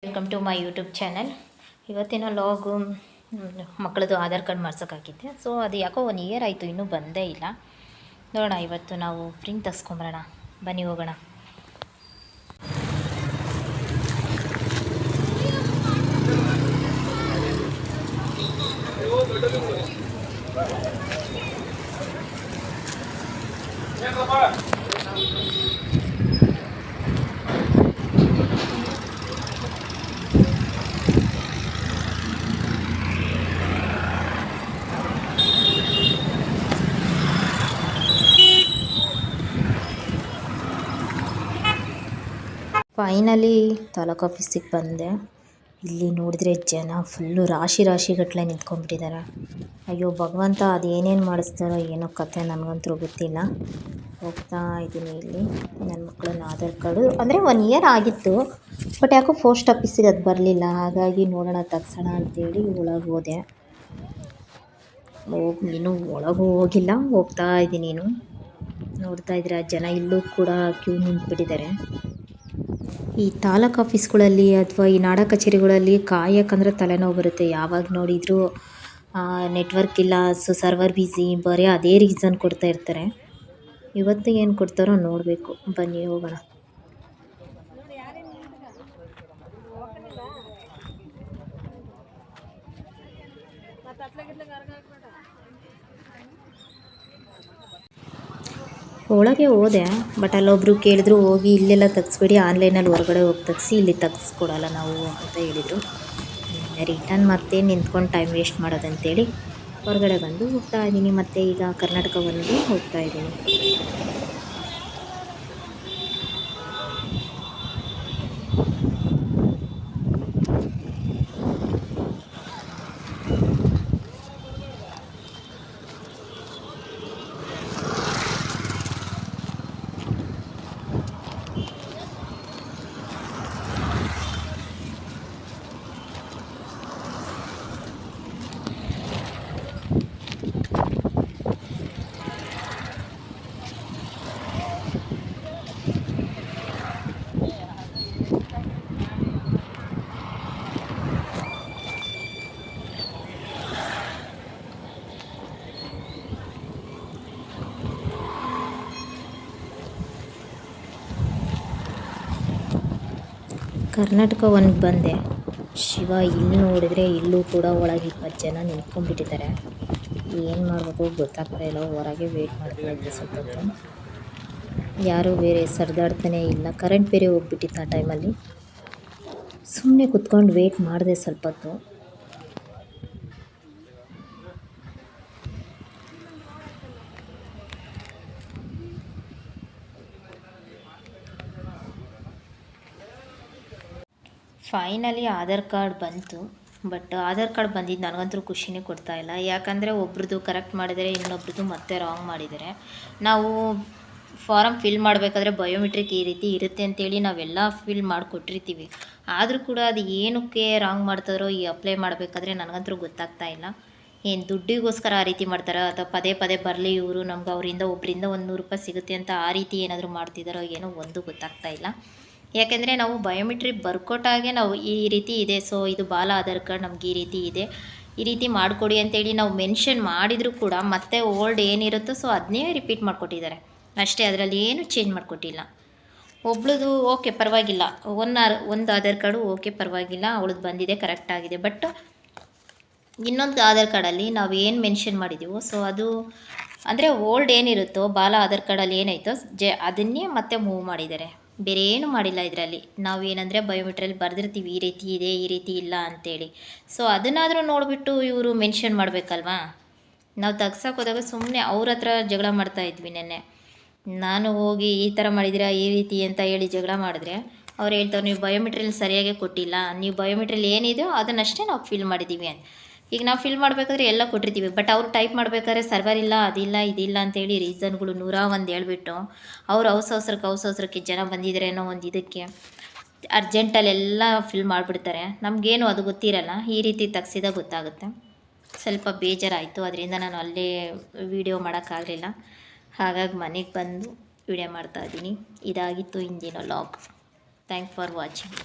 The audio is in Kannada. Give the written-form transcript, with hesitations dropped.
Welcome to my YouTube channel. ಇವತ್ತಿನ ಲಾಗು ಮಕ್ಕಳದು ಆಧಾರ್ ಕಾರ್ಡ್ ಮಾಡ್ಸೋಕ್ಕಾಗಿದ್ದೆ. ಸೊ ಅದು ಯಾಕೋ 1 ಇಯರ್ ಆಯಿತು, ಇನ್ನೂ ಬಂದೇ ಇಲ್ಲ. ನೋಡೋಣ, ಇವತ್ತು ನಾವು ಪ್ರಿಂಟ್ ತೆಗೆಸ್ಕೊಂಬರೋಣ, ಬನ್ನಿ ಹೋಗೋಣ. ಫೈನಲಿ ತಾಲೂಕು ಆಫೀಸಿಗೆ ಬಂದೆ. ಇಲ್ಲಿ ನೋಡಿದ್ರೆ ಜನ ಫುಲ್ಲು ರಾಶಿಗಟ್ಟಲೆ ನಿಂತ್ಕೊಂಡ್ಬಿಟ್ಟಿದ್ದಾರೆ. ಅಯ್ಯೋ ಭಗವಂತ, ಅದು ಏನೇನು ಮಾಡಿಸ್ತಾರೋ ಏನೋ ಕತೆ, ನನಗಂತೂ ಗೊತ್ತಿಲ್ಲ. ಹೋಗ್ತಾ ಇದ್ದೀನಿ. ಇಲ್ಲಿ ನನ್ನ ಮಕ್ಕಳನ್ನ ಆಧಾರ್ ಕಾರ್ಡು ಅಂದರೆ 1 ಇಯರ್ ಆಗಿತ್ತು, ಬಟ್ ಯಾಕೋ ಪೋಸ್ಟ್ ಆಫೀಸಿಗೆ ಅದು ಬರಲಿಲ್ಲ. ಹಾಗಾಗಿ ನೋಡೋಣ ತೆಗ್ಸೋಣ ಅಂತೇಳಿ ಒಳಗೆ ಹೋದೆ. ಇನ್ನೂ ಒಳಗೂ ಹೋಗಿಲ್ಲ, ಹೋಗ್ತಾ ಇದ್ದೀನಿ. ನೀನು ನೋಡ್ತಾ ಇದ್ದೀರಾ, ಜನ ಇಲ್ಲೂ ಕೂಡ ಕ್ಯೂ ನಿಂತ್ಬಿಟ್ಟಿದ್ದಾರೆ. ಈ ತಾಲೂಕು ಆಫೀಸ್ಗಳಲ್ಲಿ ಅಥವಾ ಈ ನಾಡ ಕಚೇರಿಗಳಲ್ಲಿ ಕಾಯಕ್ಕಂದ್ರೆ ತಲೆನೋವು ಬರುತ್ತೆ. ಯಾವಾಗ ನೋಡಿದರೂ ನೆಟ್ವರ್ಕ್ ಇಲ್ಲ, ಸರ್ವರ್ ಬ್ಯುಸಿ, ಬರೀ ಅದೇ ರೀಸನ್ ಕೊಡ್ತಾ ಇರ್ತಾರೆ. ಇವತ್ತು ಏನು ಕೊಡ್ತಾರೋ ನೋಡಬೇಕು. ಬನ್ನಿ ಹೋಗೋಣ. ಒಳಗೆ ಹೋದೆ, ಬಟ್ ಅಲ್ಲೊಬ್ಬರು ಕೇಳಿದ್ರು, ಹೋಗಿ ಇಲ್ಲೆಲ್ಲ ತೆಗ್ಸ್ಬೇಡಿ, ಆನ್ಲೈನಲ್ಲಿ ಹೊರಗಡೆ ಹೋಗಿ ತೆಗ್ಸಿ, ಇಲ್ಲಿ ತೆಗ್ಸ್ಕೊಡಲ್ಲ ನಾವು ಅಂತ ಹೇಳಿದರು. ರಿಟರ್ನ್ ಮತ್ತೆ ನಿಂತ್ಕೊಂಡು ಟೈಮ್ ವೇಸ್ಟ್ ಮಾಡೋದಂತೇಳಿ ಹೊರಗಡೆ ಬಂದು ಹೋಗ್ತಾ ಇದ್ದೀನಿ. ಮತ್ತು ಈಗ ಕರ್ನಾಟಕ ಒಂದು ಹೋಗ್ತಾ ಇದ್ದೀನಿ. ಕರ್ನಾಟಕ ಒಂದು ಬಂದೆ. ಶಿವ, ಇಲ್ಲಿ ನೋಡಿದರೆ ಇಲ್ಲೂ ಕೂಡ ಒಳಗೆ 20 ಜನ ನಿಂತ್ಕೊಂಡ್ಬಿಟ್ಟಿದ್ದಾರೆ. ಏನು ಮಾಡಬೇಕು ಗೊತ್ತಾಗ್ತಾ ಇಲ್ಲ. ಹೊರಗೆ ವೇಟ್ ಮಾಡ್ತಾ ಇದ್ದೆ ಸ್ವಲ್ಪ ಹೊತ್ತು. ಯಾರೂ ಬೇರೆ ಸರಿದಾಡ್ತಾನೇ ಇಲ್ಲ. ಕರೆಂಟ್ ಬೇರೆ ಹೋಗ್ಬಿಟ್ಟಿತ್ತು ಆ ಟೈಮಲ್ಲಿ. ಸುಮ್ಮನೆ ಕುತ್ಕೊಂಡು ವೇಟ್ ಮಾಡಿದೆ ಸ್ವಲ್ಪ ಹೊತ್ತು. ಫೈನಲಿ ಆಧಾರ್ ಕಾರ್ಡ್ ಬಂತು. ಬಟ್ ಆಧಾರ್ ಕಾರ್ಡ್ ಬಂದಿದ್ದು ನನಗಂತೂ ಖುಷಿನೇ ಕೊಡ್ತಾ ಇಲ್ಲ. ಯಾಕಂದರೆ ಒಬ್ರದ್ದು ಕರೆಕ್ಟ್ ಮಾಡಿದರೆ, ಇನ್ನೊಬ್ರದ್ದು ಮತ್ತೆ ರಾಂಗ್ ಮಾಡಿದ್ದಾರೆ. ನಾವು ಫಾರಮ್ ಫಿಲ್ ಮಾಡಬೇಕಾದ್ರೆ ಬಯೋಮೆಟ್ರಿಕ್ ಈ ರೀತಿ ಇರುತ್ತೆ ಅಂತೇಳಿ ನಾವೆಲ್ಲ ಫಿಲ್ ಮಾಡಿಕೊಟ್ಟಿರ್ತೀವಿ. ಆದರೂ ಕೂಡ ಅದು ಏನಕ್ಕೆ ರಾಂಗ್ ಮಾಡ್ತಾರೋ ಈ ಅಪ್ಲೈ ಮಾಡಬೇಕಾದ್ರೆ ನನಗಂತೂ ಗೊತ್ತಾಗ್ತಾ ಇಲ್ಲ. ಏನು ದುಡ್ಡಿಗೋಸ್ಕರ ಆ ರೀತಿ ಮಾಡ್ತಾರೋ, ಅಥವಾ ಪದೇ ಪದೇ ಬರಲಿ ಇವರು ನಮ್ಗೆ ಒಬ್ಬರಿಂದ 100 ರೂಪಾಯಿ ಸಿಗುತ್ತೆ ಅಂತ ಆ ರೀತಿ ಏನಾದರೂ ಮಾಡ್ತಿದ್ದಾರೋ ಏನೋ ಒಂದು ಗೊತ್ತಾಗ್ತಾ ಇಲ್ಲ. ಯಾಕೆಂದರೆ ನಾವು ಬಯೋಮೆಟ್ರಿಕ್ ಬರ್ಕೊಟ್ಟಾಗೆ ನಾವು ಈ ರೀತಿ ಇದೆ, ಸೊ ಇದು ಬಾಲ ಆಧಾರ್ ಕಾರ್ಡ್ ನಮ್ಗೆ ಈ ರೀತಿ ಇದೆ, ಈ ರೀತಿ ಮಾಡಿಕೊಡಿ ಅಂತೇಳಿ ನಾವು ಮೆನ್ಷನ್ ಮಾಡಿದರೂ ಕೂಡ ಮತ್ತೆ ಓಲ್ಡ್ ಏನಿರುತ್ತೋ ಸೊ ಅದನ್ನೇ ರಿಪೀಟ್ ಮಾಡಿಕೊಟ್ಟಿದ್ದಾರೆ ಅಷ್ಟೇ. ಅದರಲ್ಲಿ ಏನು ಚೇಂಜ್ ಮಾಡಿಕೊಟ್ಟಿಲ್ಲ. ಒಬ್ಳದು ಓಕೆ ಪರವಾಗಿಲ್ಲ, ಒಂದು ಆಧಾರ್ ಕಾರ್ಡು ಓಕೆ ಪರವಾಗಿಲ್ಲ, ಅವಳದು ಬಂದಿದೆ ಕರೆಕ್ಟ್ ಆಗಿದೆ. ಬಟ್ ಇನ್ನೊಂದು ಆಧಾರ್ ಕಾರ್ಡಲ್ಲಿ ನಾವು ಏನು ಮೆನ್ಷನ್ ಮಾಡಿದ್ದೀವೋ ಸೊ ಅದು ಅಂದರೆ ಓಲ್ಡ್ ಏನಿರುತ್ತೋ ಬಾಲ ಆಧಾರ್ ಕಾರ್ಡಲ್ಲಿ ಏನಾಯ್ತೋ ಅದನ್ನೇ ಮತ್ತೆ ಮೂವ್ ಮಾಡಿದ್ದಾರೆ. ಬೇರೆ ಏನು ಮಾಡಿಲ್ಲ ಇದರಲ್ಲಿ. ನಾವು ಏನಂದರೆ ಬಯೋಮೆಟ್ರಿಯಲ್ಲಿ ಬರೆದಿರ್ತೀವಿ ಈ ರೀತಿ ಇದೆ, ಈ ರೀತಿ ಇಲ್ಲ ಅಂತೇಳಿ. ಸೊ ಅದನ್ನಾದರೂ ನೋಡಿಬಿಟ್ಟು ಇವರು ಮೆನ್ಷನ್ ಮಾಡಬೇಕಲ್ವಾ. ನಾವು ತೆಗ್ಸಕ್ಕೆ ಹೋದಾಗ ಸುಮ್ಮನೆ ಅವ್ರ ಹತ್ರ ಜಗಳ ಮಾಡ್ತಾಯಿದ್ವಿ. ನೆನ್ನೆ ನಾನು ಹೋಗಿ ಈ ಥರ ಮಾಡಿದ್ದೀರಾ ಈ ರೀತಿ ಅಂತ ಹೇಳಿ ಜಗಳ ಮಾಡಿದ್ರೆ ಅವ್ರು ಹೇಳ್ತಾರೆ, ನೀವು ಬಯೋಮೆಟ್ರಿಯಲ್ಲಿ ಸರಿಯಾಗಿ ಕೊಟ್ಟಿಲ್ಲ, ನೀವು ಬಯೋಮೆಟ್ರಿಯಲ್ಲಿ ಏನಿದೆಯೋ ಅದನ್ನಷ್ಟೇ ನಾವು ಫಿಲ್ ಮಾಡಿದ್ದೀವಿ ಅಂತ. ಈಗ ನಾವು ಫಿಲ್ ಮಾಡಬೇಕಾದ್ರೆ ಎಲ್ಲ ಕೊಟ್ಟಿರ್ತೀವಿ, ಬಟ್ ಅವ್ರು ಟೈಪ್ ಮಾಡಬೇಕಾದ್ರೆ ಸರ್ವರ್ ಇಲ್ಲ, ಅದಿಲ್ಲ ಇದಿಲ್ಲ ಅಂತೇಳಿ ರೀಸನ್ಗಳು 101 ಹೇಳ್ಬಿಟ್ಟು ಅವ್ರು ಅವಸರಕ್ಕೆ ಜನ ಬಂದಿದ್ದಾರೆ ಅನ್ನೋ ಒಂದು ಇದಕ್ಕೆ ಅರ್ಜೆಂಟಲ್ಲೆಲ್ಲ ಫಿಲ್ ಮಾಡಿಬಿಡ್ತಾರೆ. ನಮಗೇನು ಅದು ಗೊತ್ತಿರಲ್ಲ, ಈ ರೀತಿ ತೆಗ್ಸಿದಾಗ ಗೊತ್ತಾಗುತ್ತೆ. ಸ್ವಲ್ಪ ಬೇಜಾರಾಯಿತು, ಅದರಿಂದ ನಾನು ಅಲ್ಲೇ ವೀಡಿಯೋ ಮಾಡೋಕ್ಕಾಗಲಿಲ್ಲ. ಹಾಗಾಗಿ ಮನೆಗೆ ಬಂದು ವಿಡಿಯೋ ಮಾಡ್ತಾಯಿದ್ದೀನಿ. ಇದಾಗಿತ್ತು ಇಂದಿನ ಲಾಗ್. Thank for watching.